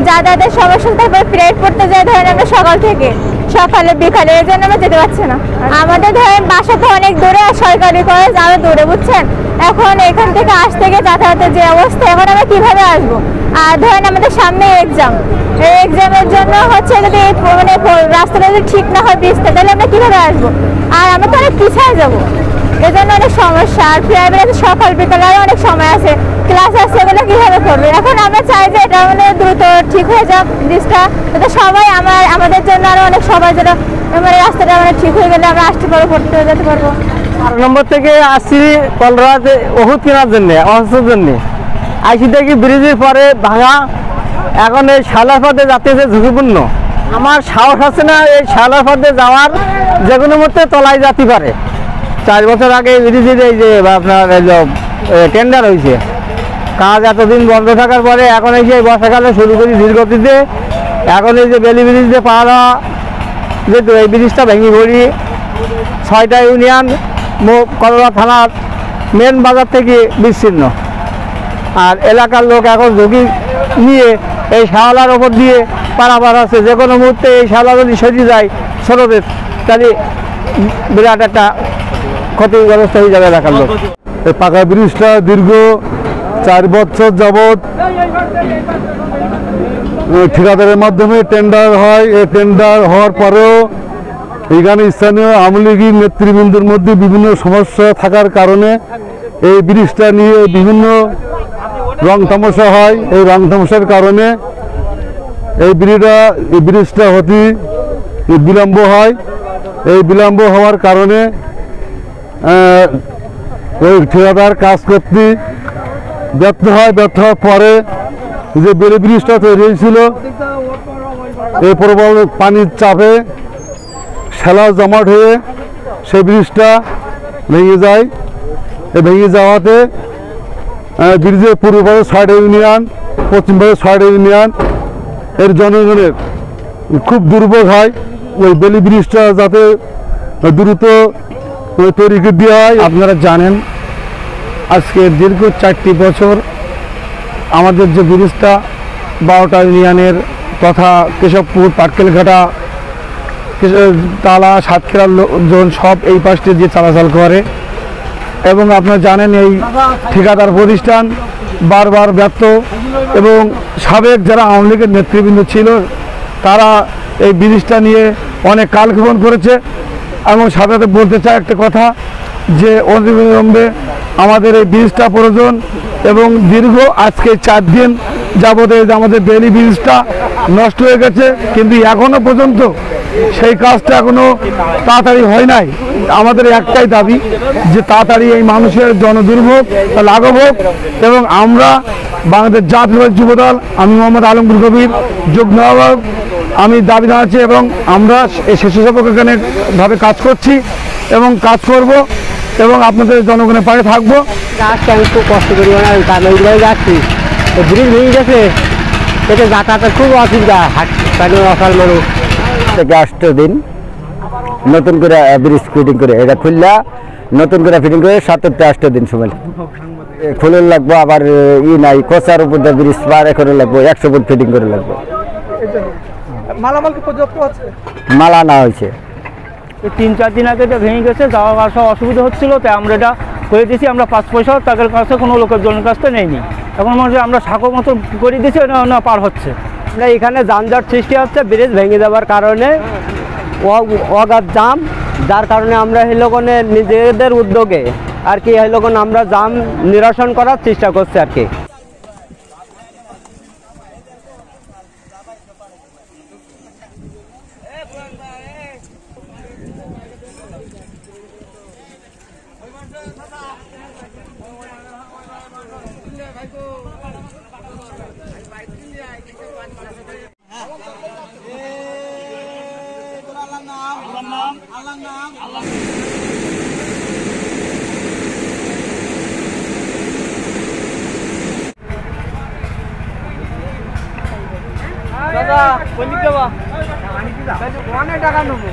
যাতায়াতের সমস্যা, তারপর প্লেট পড়তে যায় ধরেন আমরা সকালে বিকালে, এই জন্য আমরা যেতে পারছি না। আমাদের ধরেন বাসা তো অনেক দূরে, আর সরকারি কলেজ আরো দূরে, বুঝছেন। এখন এখান থেকে আসতে গিয়ে যাতায়াতের যে অবস্থা, এখন আমরা কিভাবে আসবো? আর ধরেন আমাদের সামনে এক্সাম, এই এক্সামের জন্য হচ্ছে যদি মানে রাস্তাটা যদি ঠিক না হয় ব্রিজটা, তাহলে আমরা কিভাবে আসবো? আর আমরা তো অনেক পিছিয়ে যাবো, এই জন্য অনেক সমস্যা। আর প্রাইভেট সকাল বিকালে আরও অনেক সময় আছে, ক্লাস আছে, এগুলো কীভাবে করবে? এখন আমরা চাই যে এটা মানে দ্রুত ঠিক হয়ে যাক ব্রিজটা, যাতে সবাই আমাদের জন্য আরও অনেক সবাই যেন মানে রাস্তাটা মানে ঠিক হয়ে গেলে আমরা আসতে পারবো, পড়তে যেতে পারবো। 12 নম্বর থেকে আসছি কলরাতে ওষুধ কেনার জন্য, অসুস্থের জন্য আইসি দেখি ব্রিজের পরে ভাঙা। এখন এই শালার পথে যাতে যে ঝুঁকিপূর্ণ, আমার সাহস আছে না এই শালার পথে যাওয়ার, যে কোনো মুহূর্তে তলায় যেতে পারে। 4 বছর আগে ব্রিজের এই যে আপনার টেন্ডার হয়েছে, কাজ এতদিন বন্ধ থাকার পরে এখন এই যে বর্ষাকালে শুরু করি ধীরগতিতে। এখন এই যে বেলি ব্রিজ দিয়ে পাহাড়া যেহেতু এই ব্রিজটা ভেঙে পড়ি, 6টা ইউনিয়ন করলা থানার মেন বাজার থেকে বিচ্ছিন্ন। আর এলাকার লোক এখন ঝুঁকি নিয়ে এই শাওলার ওপর দিয়ে পারাপার আছে। যে কোনো মুহূর্তে এই শাওলা যদি সরে যায় স্রোতের, তাহলে বিরাট একটা ক্ষতিগ্রস্ত হয়ে যাবে এলাকার লোক। এই পাকা ব্রিজটা দীর্ঘ 4 বছর যাবৎ ঠিকাদারের মাধ্যমে টেন্ডার হয়। এই টেন্ডার হওয়ার পরেও এখানে স্থানীয় আওয়ামী লীগের নেতৃবৃন্দের মধ্যে বিভিন্ন সমস্যা থাকার কারণে এই ব্রিজটা নিয়ে বিভিন্ন রং তামাশা হয়। এই রং তামাশার কারণে এই ব্রিজটা হতে বিলম্ব হয়। এই বিলম্ব হওয়ার কারণে ওই ঠিকাদার কাজ করতে ব্যর্থ হয়। ব্যর্থ হওয়ার পরে যে বেলি ব্রিজটা তৈরি হয়েছিল, এই প্রবল পানির চাপে শ্যালা জমাট হয়ে সেই ব্রিজটা ভেঙে যায়। ভেঙে যাওয়াতে ব্রিজের পূর্ব পাশে 6টা ইউনিয়ন, পশ্চিম পাশে 6টা ইউনিয়ন এর জনগণের খুব দুর্ভোগ হয়। ওই বেলি ব্রিজটা যাতে দ্রুত তৈরি করে দেওয়া হয়। আপনারা জানেন আজকে দীর্ঘ 4টি বছর আমাদের যে ব্রিজটা 12টা ইউনিয়নের তথা কেশবপুর, পাটকেলঘাটা, তালা, সাতক্ষীরার লোকজন সব এই পাশটি দিয়ে চলাচল করে। এবং আপনারা জানেন এই ঠিকাদার প্রতিষ্ঠান বারবার ব্যর্থ, এবং সাবেক যারা আওয়ামী লীগের নেতৃবৃন্দ ছিল তারা এই ব্রিজটা নিয়ে অনেক কালক্ষেপণ করেছে। এবং সাথে সাথে বলতে চাই একটা কথা, যে অবিলম্বে আমাদের এই ব্রিজটা প্রয়োজন। এবং দীর্ঘ আজকে 4 দিন যাবত আমাদের বেলি ব্রিজটা নষ্ট হয়ে গেছে, কিন্তু এখনো পর্যন্ত সেই কাজটা এখনো তাড়াতাড়ি হয় নাই। আমাদের একটাই দাবি যে তাড়াতাড়ি এই মানুষের জনদুর্ভোগ লাঘব হোক। এবং আমরা বাংলাদেশ জাতীয় যুবদল, আমি মোহাম্মদ আলমগীর কবির, যুগ্ম আহ্বায়ক, আমি দাবি জানাচ্ছি এবং আমরা এই স্বেচ্ছাসেবক এখানে ভাবে কাজ করছি এবং কাজ করব এবং আপনাদের জনগণের পাশে থাকবো। আজকে আমি খুব কষ্ট করি, ওইভাবে যাচ্ছি, ব্রিজ ভেঙে গেছে, এতে যাতায়াতের খুব অসুবিধা, অসাল মানুষ। থেকে 8 দিন নতুন করে ব্রিজ ফিটিং করে, এটা খুললা নতুন করে ফিটিং করে 7 থেকে 8 দিন সময় খুলে লাগবো। আবার নাই কোচার উপর দিয়ে ব্রিজ পার করে লাগবো, 100 ফুট ফিটিং করে লাগবো। মালা না হয়েছে 3-4 দিন আগে এটা ভেঙে গেছে, যাওয়া আসা অসুবিধা হচ্ছিল, তাই আমরা এটা করে দিয়েছি। আমরা 5 পয়সাও তাদের কাছে কোনো লোকের জনের কাছ থেকে নেইনি। এখন মনে হচ্ছে আমরা সাঁকো মতো করে দিয়েছি, না পার হচ্ছে। আমরা এখানে যানজট সৃষ্টি হচ্ছে ব্রিজ ভেঙে যাওয়ার কারণে, অগাধ জাম, যার কারণে আমরা হেলোকনে নিজেদের উদ্যোগে আর কি হেলোকন আমরা জাম নিরসন করার চেষ্টা করছি আর কি। দাদা কোন দিক যাবা? অনেক টাকা নেবো।